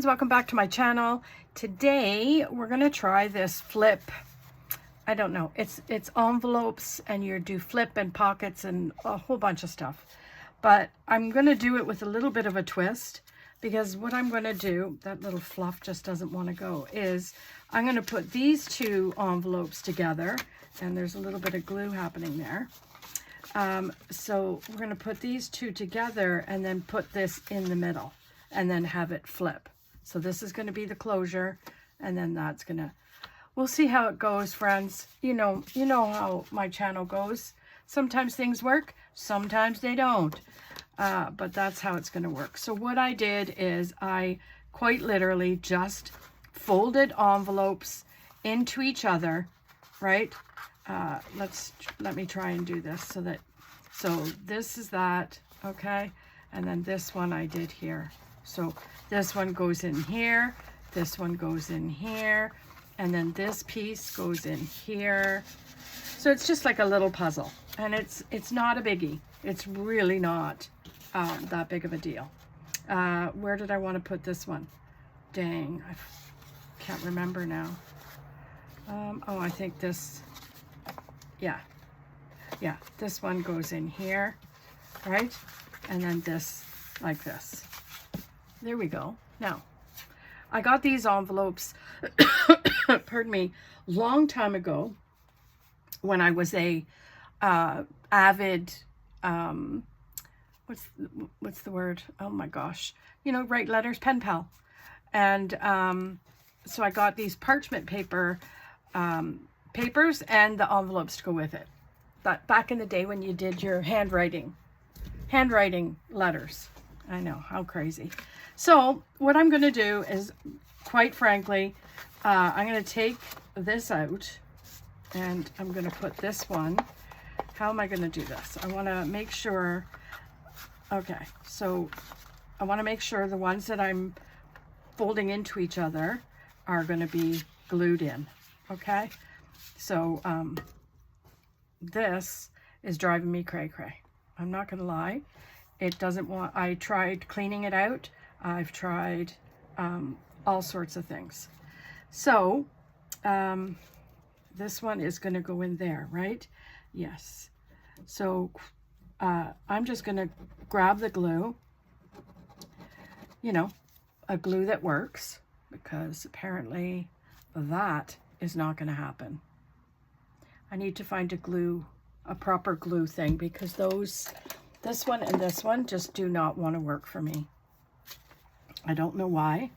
friends, welcome back to my channel. Today we're gonna try this flip. I don't know, it's envelopes, and you do flip and pockets and a whole bunch of stuff. But I'm gonna do it with a little bit of a twist, because what I'm gonna do, that little fluff just doesn't want to go, is I'm gonna put these two envelopes together, and there's a little bit of glue happening there. So we're gonna put these two together and then put this in the middle and then have it flip. So this is gonna be the closure, and then that's gonna, we'll see how it goes, friends. You know how my channel goes. Sometimes things work, sometimes they don't. But that's how it's gonna work. So what I did is I quite literally just folded envelopes into each other, right? Let me try and do this so this is that, okay? And then this one I did here. So this one goes in here, this one goes in here, and then this piece goes in here. So it's just like a little puzzle, and it's not a biggie. It's really not that big of a deal. Where did I want to put this one? Dang, I can't remember now. Oh, I think this, yeah, this one goes in here, right? And then this, like this. There we go. Now, I got these envelopes, pardon me, long time ago when I was a avid, what's the word? Oh my gosh. You know, write letters, pen pal. And so I got these parchment papers and the envelopes to go with it. But back in the day when you did your handwriting letters. I know, how crazy. So what I'm going to do is, quite frankly, I'm going to take this out and I'm going to put this one. How am I going to do this? I want to make sure, okay, so I want to make sure the ones that I'm folding into each other are going to be glued in, okay? So this is driving me cray-cray. I'm not going to lie. It doesn't want, I tried cleaning it out. I've tried all sorts of things. So this one is going to go in there, right? Yes. So I'm just going to grab the glue, you know, a glue that works, because apparently that is not going to happen. I need to find a proper glue thing, because this one and this one just do not want to work for me. I don't know why.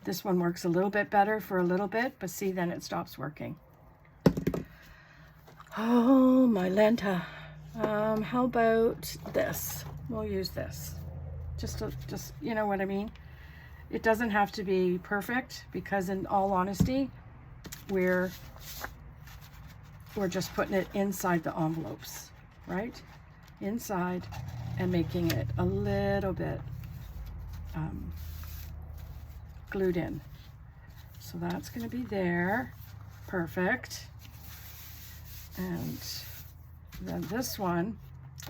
This one works a little bit better for a little bit, but see, then it stops working. Oh, my Lenta. How about this? We'll use this. Just, you know what I mean? It doesn't have to be perfect, because in all honesty, we're just putting it inside the envelopes, right? Inside, and making it a little bit glued in. So that's going to be there. Perfect. And then this one,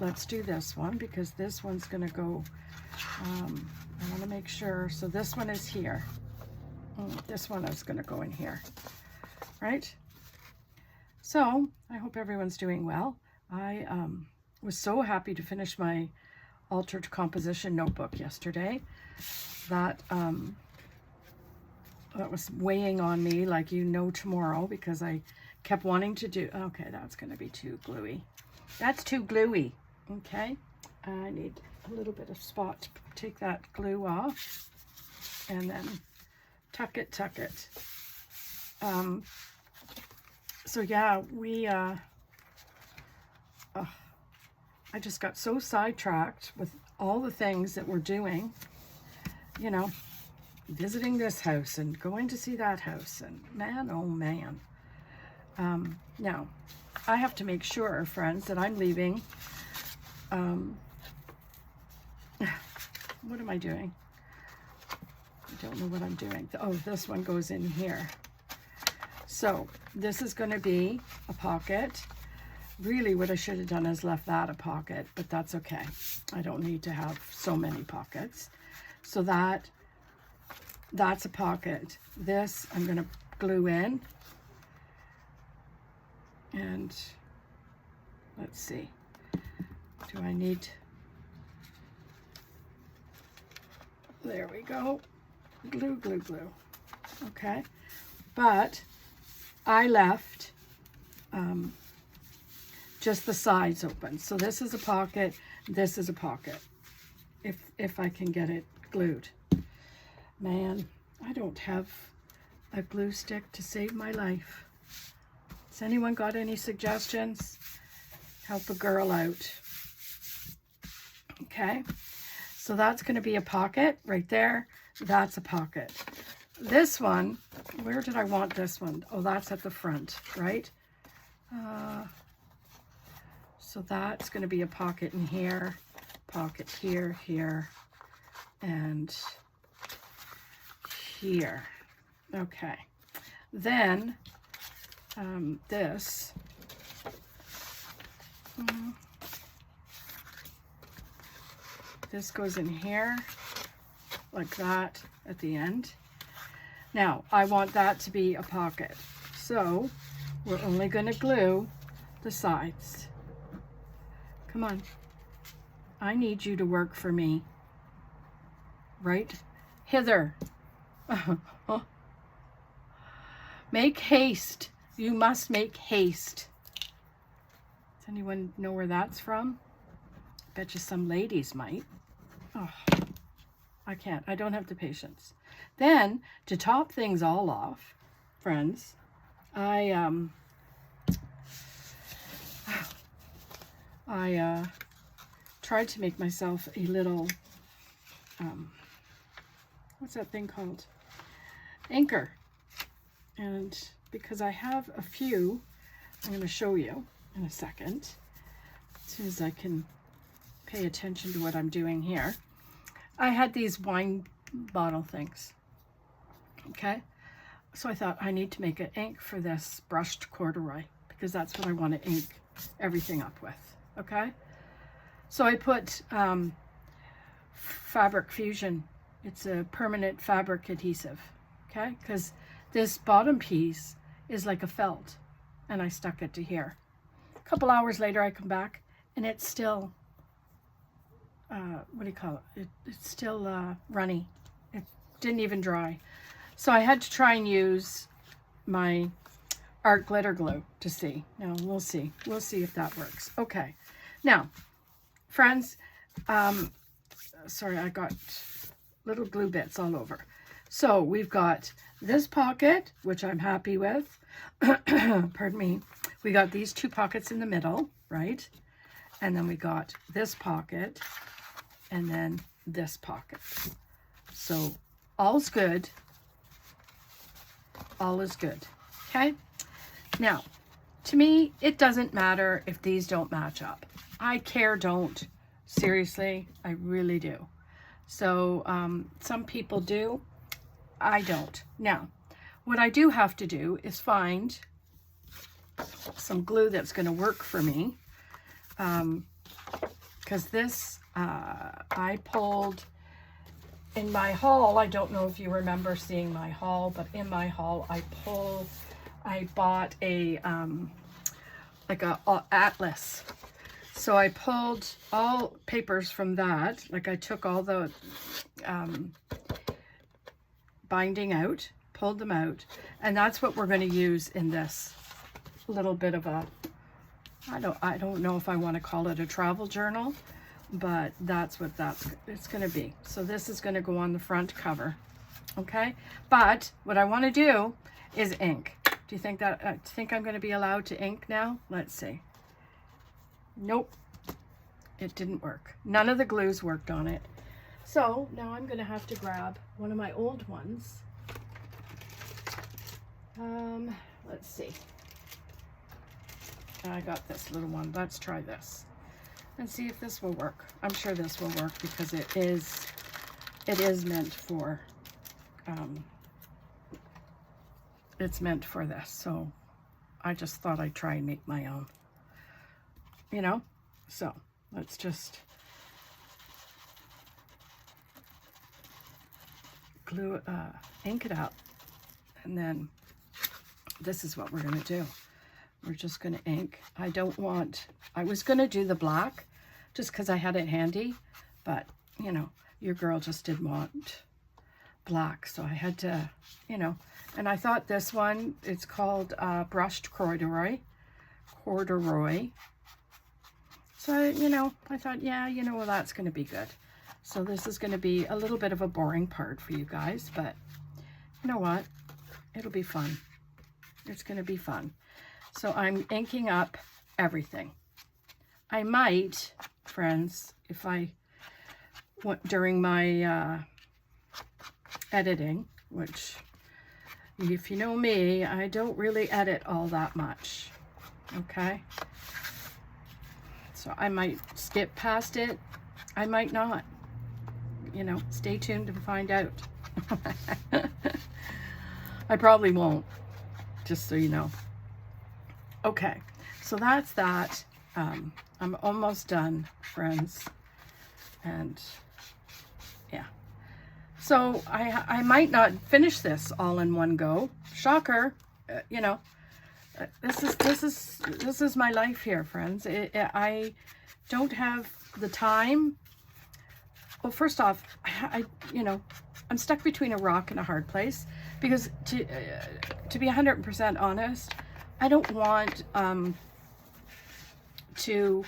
let's do this one, because this one's going to go, I want to make sure. So this one is here. This one is going to go in here, right? So I hope everyone's doing well. I was so happy to finish my altered composition notebook yesterday. That was weighing on me like tomorrow, because I kept wanting to do, okay, that's going to be too gluey. That's too gluey, okay? I need a little bit of spot to take that glue off, and then tuck it. So yeah, I just got so sidetracked with all the things that we're doing, you know, visiting this house and going to see that house, and man, oh man. Now, I have to make sure, friends, that I'm leaving, what am I doing? I don't know what I'm doing. Oh, this one goes in here. So this is going to be a pocket. Really, what I should have done is left that a pocket, but that's okay. I don't need to have so many pockets. So that that's a pocket. This I'm going to glue in. And let's see. Do I need... There we go. Glue, glue, glue. Okay. But I left just the sides open. So this is a pocket, this is a pocket. If I can get it glued. Man, I don't have a glue stick to save my life. Has anyone got any suggestions? Help a girl out. Okay. So that's going to be a pocket right there. That's a pocket. This one, where did I want this one? Oh, that's at the front, right? So that's going to be a pocket in here, pocket here, here, and here. Okay. Then this. This goes in here, like that, at the end. Now, I want that to be a pocket. So, we're only going to glue the sides. Come on. I need you to work for me. Right? Hither. Make haste. You must make haste. Does anyone know where that's from? Bet you some ladies might. Oh, I can't. I don't have the patience. Then, to top things all off, friends, I tried to make myself a little, what's that thing called? Anchor. And because I have a few, I'm going to show you in a second, as soon as I can pay attention to what I'm doing here. I had these wine bottle things. Okay. So I thought I need to make an ink for this brushed corduroy because that's what I want to ink everything up with. Okay. So I put Fabric Fusion. It's a permanent fabric adhesive. Okay. Because this bottom piece is like a felt and I stuck it to here. A couple hours later I come back and it's still what do you call it? It's still runny. It didn't even dry. So I had to try and use my art glitter glue to see. Now we'll see. We'll see if that works. Okay. Now, friends, sorry, I got little glue bits all over. So we've got this pocket, which I'm happy with. Pardon me. We got these two pockets in the middle, right? And then we got this pocket. And then this pocket. So all's good. All is good. Okay. Now, to me, it doesn't matter if these don't match up. I don't. Seriously, I really do. So some people do. I don't. Now, what I do have to do is find some glue that's going to work for me. Because this, I pulled in my haul. I don't know if you remember seeing my haul, but in my haul, I bought a, like a atlas. So I pulled all papers from that. Like I took all the binding out, pulled them out, and that's what we're going to use in this little bit of a, I don't know if I want to call it a travel journal, but that's what it's going to be. So this is going to go on the front cover. Okay. But what I want to do is ink. Do you think that, think I'm going to be allowed to ink now? Let's see. Nope. It didn't work. None of the glues worked on it. So now I'm going to have to grab one of my old ones. Let's see. I got this little one. Let's try this and see if this will work. I'm sure this will work because it is meant for, it's meant for this. So I just thought I'd try and make my own, you know? So let's just ink it up. And then this is what we're going to do. We're just going to ink. I was going to do the black just because I had it handy, but, you know, your girl just didn't want black, so I had to, you know, and I thought this one, it's called brushed corduroy. So, you know, I thought, yeah, you know, well, that's going to be good. So this is going to be a little bit of a boring part for you guys, but you know what? It'll be fun. It's going to be fun. So I'm inking up everything. I might, friends, if I went during my editing, which if you know me, I don't really edit all that much. Okay. So I might skip past it. I might not. You know, stay tuned to find out. I probably won't, just so you know. Okay, so that's that. I'm almost done, friends. And yeah. So I might not finish this all in one go. Shocker. You know, this is my life here, friends. I don't have the time. Well, first off, you know, I'm stuck between a rock and a hard place because to be 100% honest, I don't want to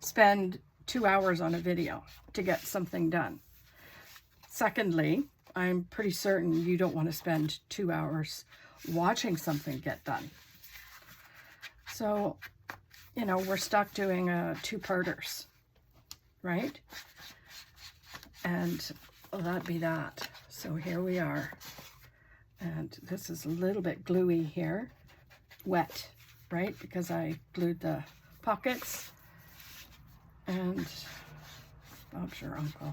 spend 2 hours on a video to get something done. Secondly, I'm pretty certain you don't want to spend 2 hours watching something get done. So, you know, we're stuck doing two-parters, right? And well, that'd be that. So here we are. And this is a little bit gluey here. Wet, right? Because I glued the pockets. And Bob's your uncle.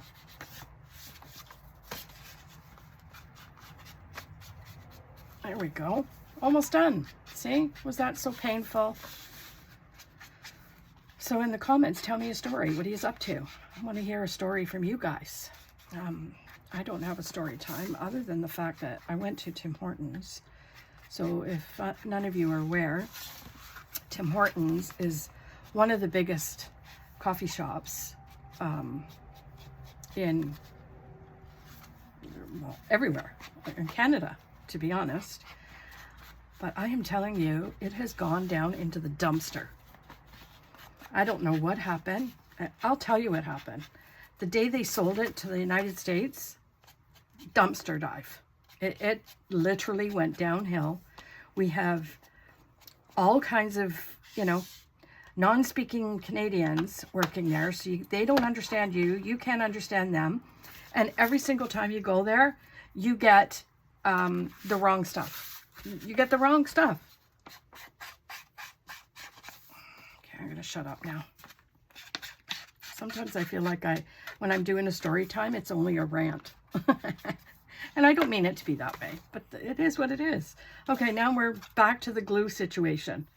There we go. Almost done. See? Was that so painful? So in the comments, tell me a story. What are you up to? I want to hear a story from you guys. I don't have a story time other than the fact that I went to Tim Hortons. So if none of you are aware, Tim Hortons is one of the biggest coffee shops in, well, everywhere in Canada, to be honest. But I am telling you, it has gone down into the dumpster. I don't know what happened. I'll tell you what happened. The day they sold it to the United States, dumpster dive. It literally went downhill. We have all kinds of, you know, non-speaking Canadians working there. So they don't understand you. You can't understand them. And every single time you go there, you get the wrong stuff. You get the wrong stuff. Okay, I'm going to shut up now. Sometimes I feel like when I'm doing a story time, it's only a rant. And I don't mean it to be that way, but it is what it is. Okay, now we're back to the glue situation.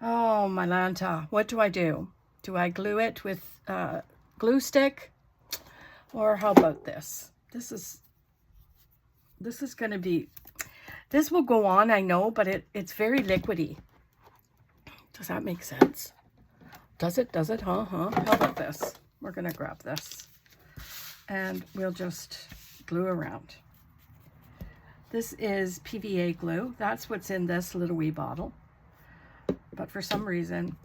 Oh, my Lanta, what do I do? Do I glue it with glue stick? Or how about this? This is going to be, this will go on, I know, but it's very liquidy. Does that make sense? Does it? Does it? Huh? How about this? We're going to grab this. And we'll just glue around. This is PVA glue. That's what's in this little wee bottle. But for some reason,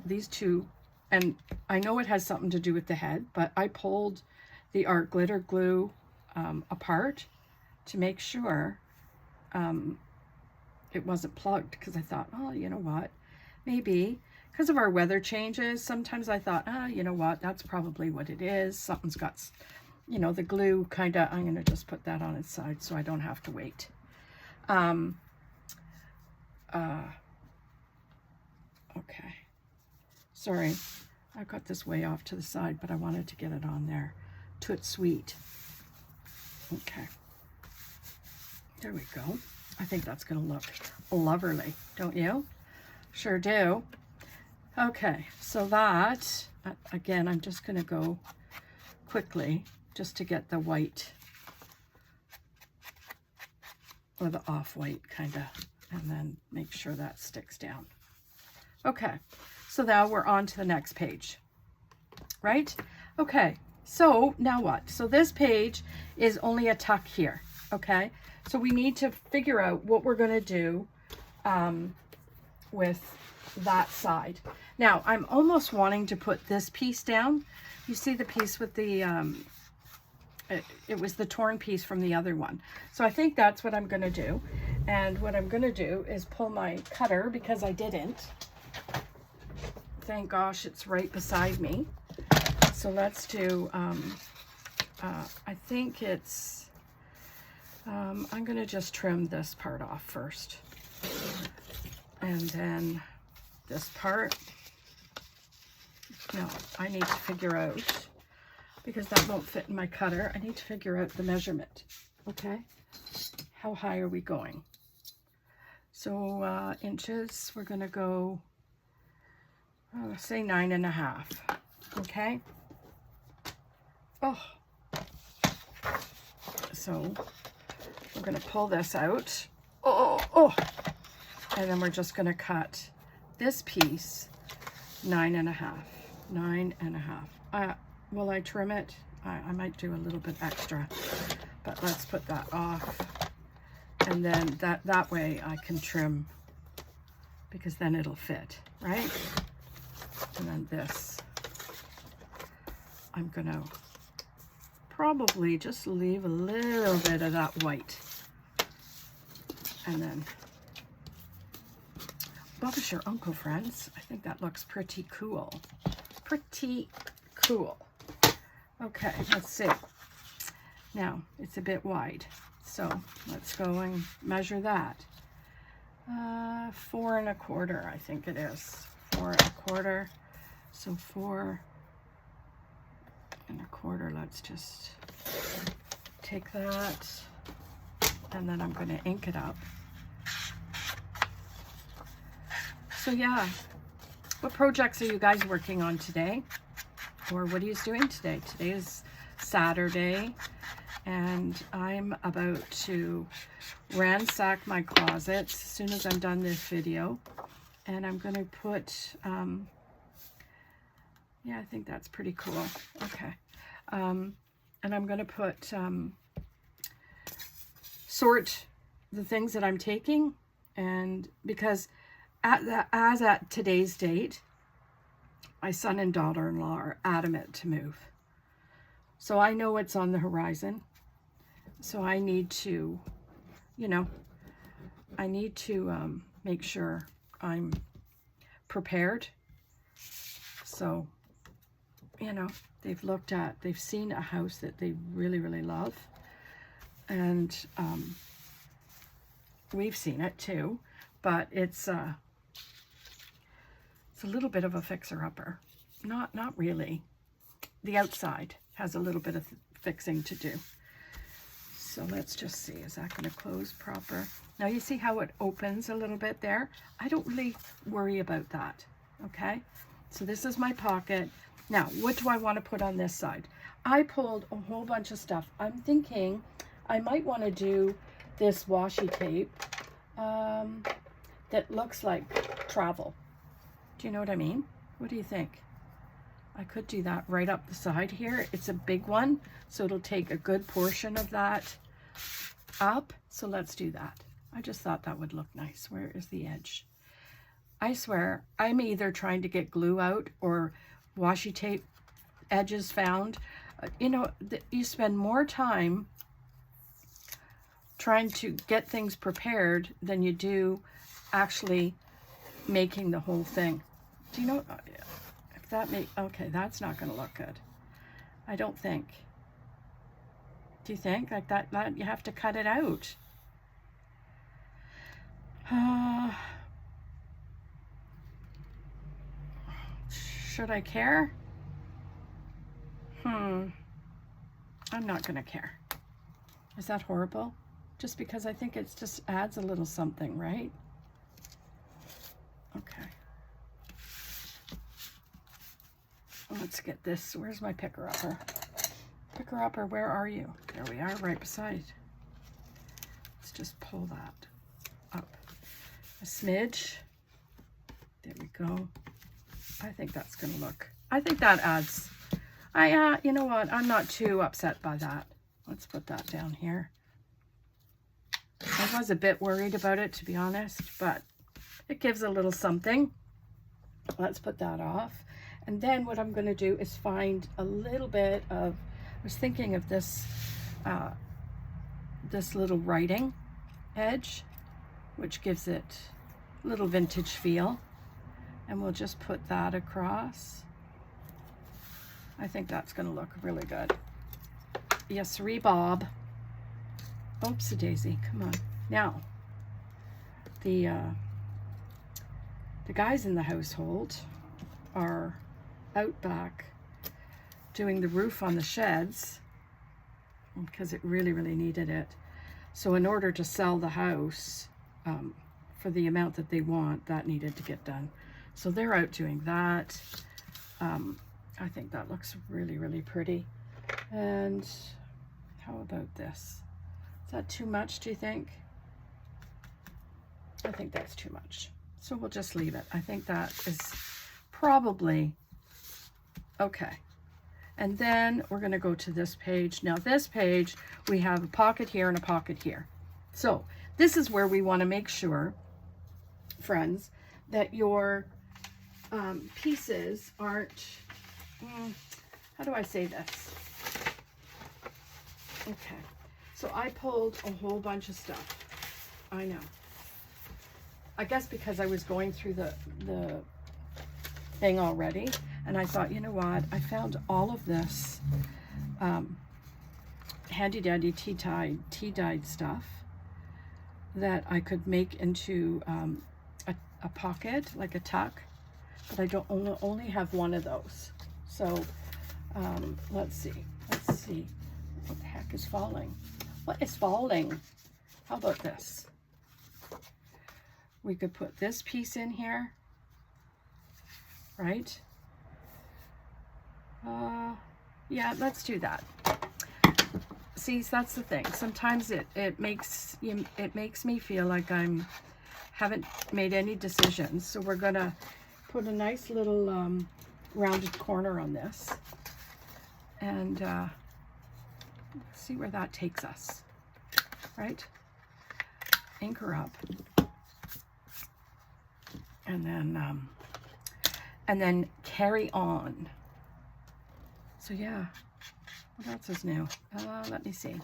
these two, and I know it has something to do with the head, but I pulled the art glitter glue apart to make sure it wasn't plugged, because I thought, oh, you know what, maybe because of our weather changes, sometimes I thought, you know what, that's probably what it is. Something's got, you know, the glue kind of, I'm going to just put that on its side so I don't have to wait. Okay, sorry, I got this way off to the side, but I wanted to get it on there. Toot sweet. Okay, there we go. I think that's going to look lovely, don't you? Sure do. Okay, so that, again, I'm just going to go quickly just to get the white or the off-white kind of, and then make sure that sticks down. Okay, so now we're on to the next page, right? Okay, so now what? So this page is only a tuck here, okay? So we need to figure out what we're gonna do with that side. Now, I'm almost wanting to put this piece down. You see the piece with the, it was the torn piece from the other one. So I think that's what I'm gonna do. And what I'm gonna do is pull my cutter, because I didn't. Thank gosh, it's right beside me. So let's do, I think it's, I'm gonna just trim this part off first. And then this part, no, I need to figure out, because that won't fit in my cutter, I need to figure out the measurement, okay? How high are we going? So inches, we're gonna go, say 9.5, okay? Oh, so we're gonna pull this out. Oh, and then we're just gonna cut this piece 9.5. 9.5. Will I trim it? I might do a little bit extra, but let's put that off. And then that way I can trim, because then it'll fit, right? And then this, I'm gonna probably just leave a little bit of that white. And then, Bob is your uncle, friends. I think that looks pretty cool. Pretty cool. Okay, let's see. Now, it's a bit wide. So let's go and measure that. 4 1/4, I think it is. 4 1/4. So 4 1/4, let's just take that, and then I'm going to ink it up. So yeah, what projects are you guys working on today? Or what are you doing today? Today is Saturday, and I'm about to ransack my closet as soon as I'm done this video. And I'm going to put, yeah, I think that's pretty cool. Okay. And I'm going to put, sort the things that I'm taking, and because as at today's date, my son and daughter-in-law are adamant to move. So I know it's on the horizon. So I need to, you know, I need to make sure I'm prepared. So, you know, they've seen a house that they really, really love. And we've seen it too, but it's a little bit of a fixer-upper. Not really. The outside has a little bit of fixing to do. So let's just see, is that going to close proper? Now you see how it opens a little bit there? I don't really worry about that, okay? So this is my pocket. Now, what do I want to put on this side? I pulled a whole bunch of stuff. I'm thinking I might want to do this washi tape that looks like travel. Do you know what I mean? What do you think? I could do that right up the side here. It's a big one, so it'll take a good portion of that up. So let's do that. I just thought that would look nice. Where is the edge? I swear, I'm either trying to get glue out or washi tape edges found. You know, you spend more time trying to get things prepared than you do actually making the whole thing. Do you know if that okay, that's not going to look good. I don't think. Do you think like that you have to cut it out? Should I care? I'm not going to care. Is that horrible? Just because I think it just adds a little something, right? Okay. Let's get this. Where's my picker-upper? Picker-upper, where are you? There we are, right beside. Let's just pull that up a smidge. There we go. I think that's going to look, I think that adds, you know what, I'm not too upset by that. Let's put that down here. I was a bit worried about it, to be honest, but it gives a little something. Let's put that off. And then what I'm going to do is find a little bit of, I was thinking of this, this little writing edge, which gives it a little vintage feel. And we'll just put that across. I think that's going to look really good. Yes, Bob. Oopsie daisy, come on. Now, the guys in the household are out back doing the roof on the sheds because it really, really needed it. So in order to sell the house for the amount that they want, that needed to get done. So they're out doing that. I think that looks really, really pretty. And how about this? Is that too much, do you think? I think that's too much. So we'll just leave it. I think that is probably okay. And then we're going to go to this page. Now this page, we have a pocket here and a pocket here. So this is where we want to make sure, friends, that your pieces aren't, how do I say this? Okay, so I pulled a whole bunch of stuff. I know. I guess because I was going through the thing already, and I thought, you know what, I found all of this handy dandy tea-dyed stuff that I could make into a pocket, like a tuck, but I don't only have one of those. So let's see. What the heck is falling? What is falling? How about this? We could put this piece in here, right? Yeah, let's do that. See, that's the thing. Sometimes it makes me feel like haven't made any decisions. So we're gonna put a nice little rounded corner on this, and see where that takes us, right? Anchor up, and then carry on. So yeah, what else is new? Let me see.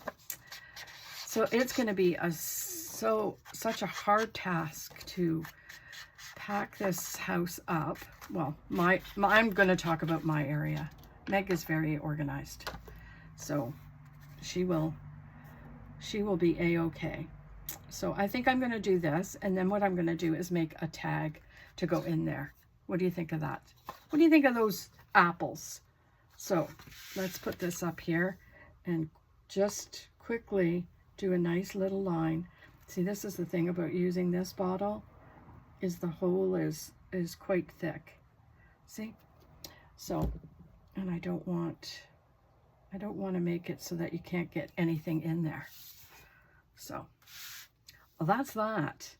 So it's going to be such a hard task to pack this house up. Well, I'm going to talk about my area. Meg is very organized, so she will be a-okay. So I think I'm going to do this, and then what I'm going to do is make a tag to go in there. What do you think of that? What do you think of those apples? So let's put this up here and just quickly do a nice little line. See, this is the thing about using this bottle, is the hole is quite thick. See? So, and I don't want to make it so that you can't get anything in there. So, well, that's that.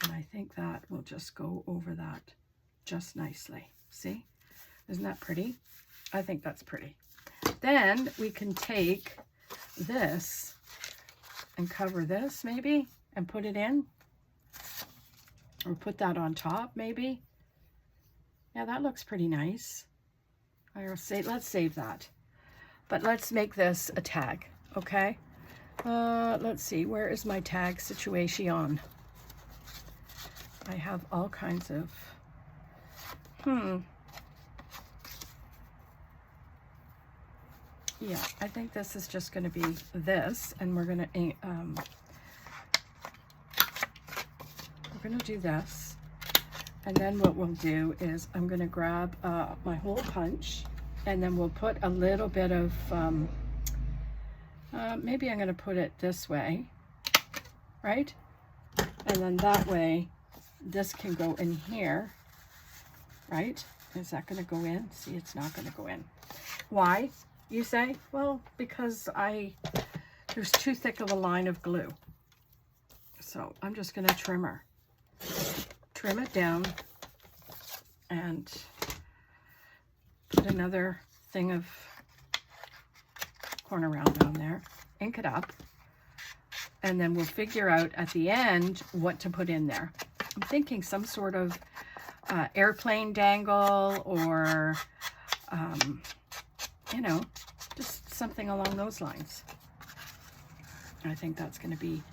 And I think that will just go over that just nicely. See? Isn't that pretty? I think that's pretty. Then we can take this and cover this maybe and put it in, or put that on top maybe. Yeah, that looks pretty nice. Let's save that. But let's make this a tag, okay? Let's see, where is my tag situation? I have all kinds of, yeah, I think this is just going to be this, and we're going to do this, and then what we'll do is I'm going to grab my hole punch, and then we'll put a little bit of maybe I'm going to put it this way, right? And then that way this can go in here, right? Is that going to go in? See, it's not going to go in. Why, you say? Well, because there's too thick of a line of glue. So I'm just going to trim it down and put another thing of corner round on there, ink it up, and then we'll figure out at the end what to put in there. I'm thinking some sort of airplane dangle, or you know, just something along those lines. I think that's going to be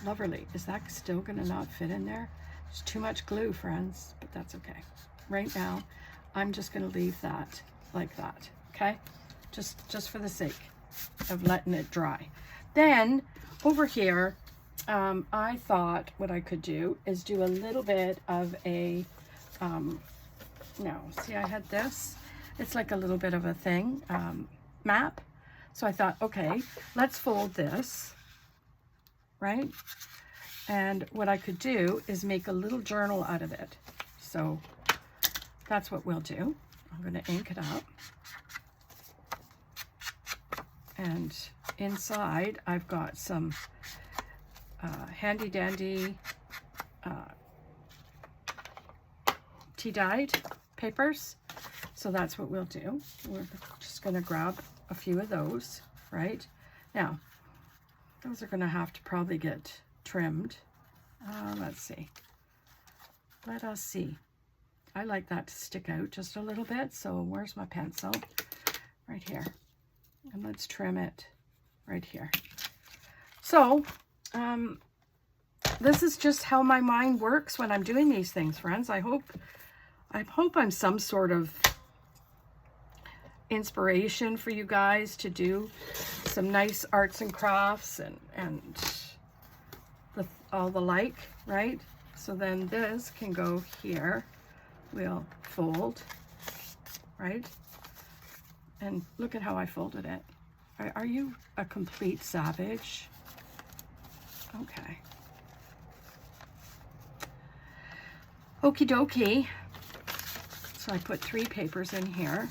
lovely. Is that still going to not fit in there? There's too much glue, friends, but that's okay. Right now, I'm just going to leave that like that, okay? Just for the sake of letting it dry. Then over here, I thought what I could do is do a little bit of a, no, see, I had this. It's like a little bit of a thing, map. So I thought, okay, let's fold this, right? And what I could do is make a little journal out of it. So that's what we'll do. I'm going to ink it up. And inside, I've got some handy dandy tea-dyed papers. So that's what we'll do. We're just going to grab a few of those, right? Now, those are going to have to probably get trimmed. Let's see. Let us see. I like that to stick out just a little bit. So where's my pencil? Right here. And let's trim it right here. So, this is just how my mind works when I'm doing these things, friends. I hope I'm some sort of inspiration for you guys to do some nice arts and crafts and all the like, right? So then this can go here. We'll fold, right? And look at how I folded it. Are you a complete savage? Okay. Okie dokie. So I put 3 papers in here.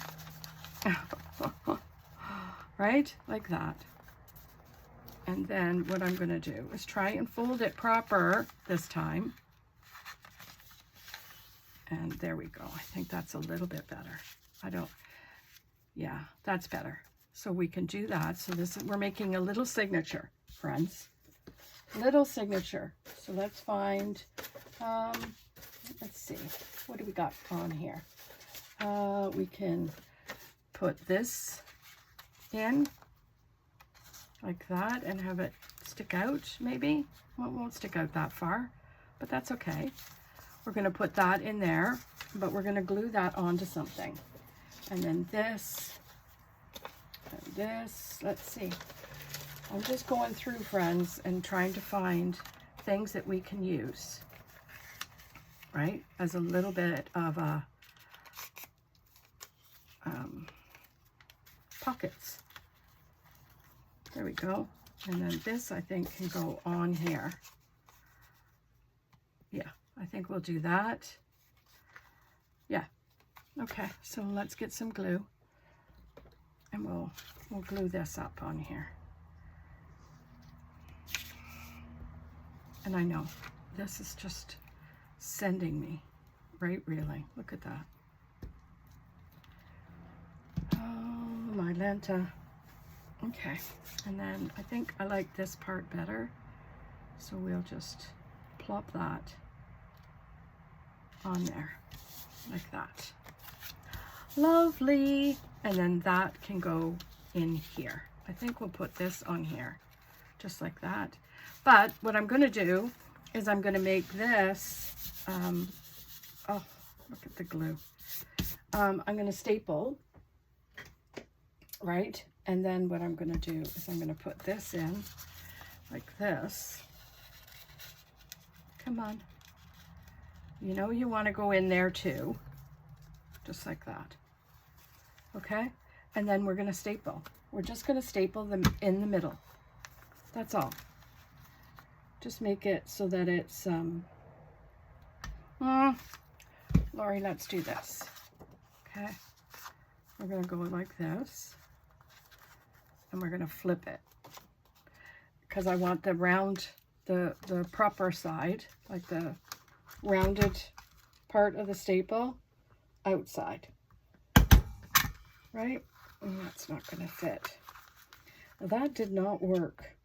Right? Like that. And then what I'm going to do is try and fold it proper this time. And there we go. I think that's a little bit better. Yeah, that's better. So we can do that. So we're making a little signature, friends. Little signature. So let's find, let's see, what do we got on here? We can put this in like that and have it stick out, maybe. Well, it won't stick out that far, but that's okay. We're going to put that in there, but we're going to glue that onto something. And then this, and this, let's see. I'm just going through, friends, and trying to find things that we can use, right? As a little bit of a pockets. There we go. And then this, I think, can go on here. Yeah, I think we'll do that. Yeah. Okay, so let's get some glue. And we'll glue this up on here. And I know, this is just sending me right reeling. Look at that. Oh, my Lenta. Okay, and then I think I like this part better. So we'll just plop that on there, like that. Lovely. And then that can go in here. I think we'll put this on here, just like that. But what I'm going to do is I'm going to make this, oh, look at the glue. I'm going to staple, right? And then what I'm going to do is I'm going to put this in like this. Come on. You know you want to go in there too, just like that. Okay? And then we're going to staple. We're just going to staple them in the middle. That's all. Just make it so that it's, Lori, let's do this. Okay? We're going to go like this. And we're going to flip it. Because I want the round the proper side, like the rounded part of the staple, outside, right? And that's not going to fit. Now, that did not work.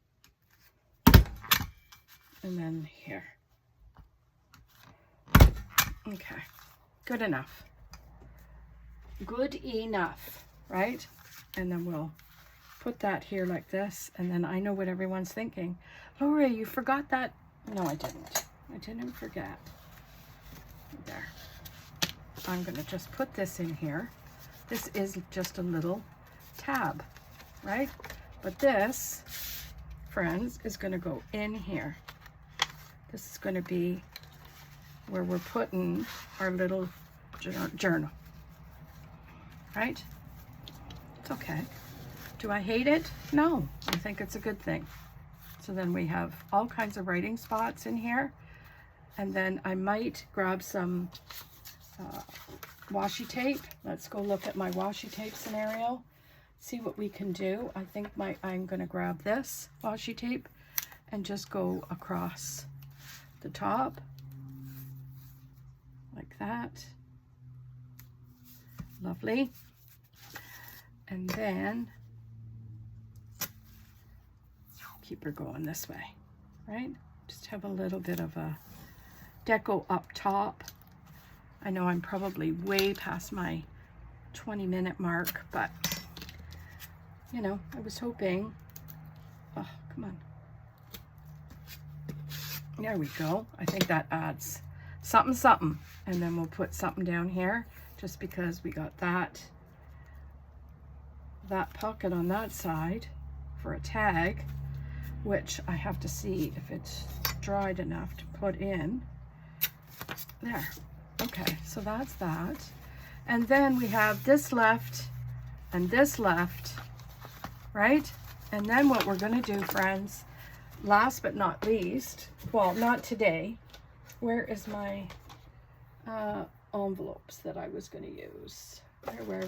And then here. Okay, good enough. Good enough, right? And then we'll put that here like this, and then I know what everyone's thinking. Laurie, you forgot that. No, I didn't. I didn't forget. There. I'm going to just put this in here. This is just a little tab, right? But this, friends, is going to go in here. This is going to be where we're putting our little journal, right? It's okay. Do I hate it? No, I think it's a good thing. So then we have all kinds of writing spots in here. And then I might grab some washi tape. Let's go look at my washi tape scenario. See what we can do. I think I'm going to grab this washi tape and just go across the top like that. Lovely. And then keep her going this way, right? Just have a little bit of a deco up top. I know I'm probably way past my 20-minute mark, but you know, I was hoping. Oh, come on. There we go. I think that adds something. And then we'll put something down here just because we got that pocket on that side for a tag, which I have to see if it's dried enough to put in. There. Okay, so that's that. And then we have this left and this left, right? And then what we're going to do, friends, last but not least, well, not today. Where is my envelopes that I was going to use? Where?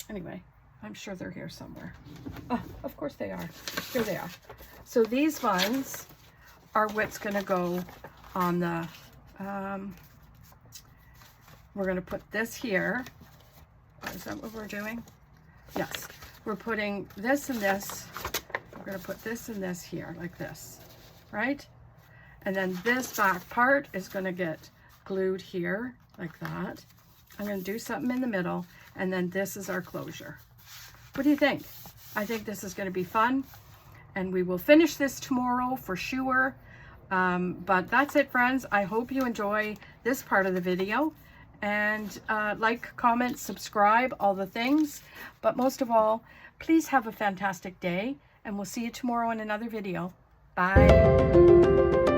Anyway, I'm sure they're here somewhere. Oh, of course they are. Here they are. So these ones are what's going to go on the, we're going to put this here. Is that what we're doing? Yes. We're putting this and this. We're going to put this and this here, like this, right? And then this back part is going to get glued here, like that. I'm going to do something in the middle, and then this is our closure. What do you think? I think this is going to be fun, and we will finish this tomorrow for sure. But that's it, friends. I hope you enjoy this part of the video, and like, comment, subscribe, all the things. But most of all, please have a fantastic day, and we'll see you tomorrow in another video. Bye.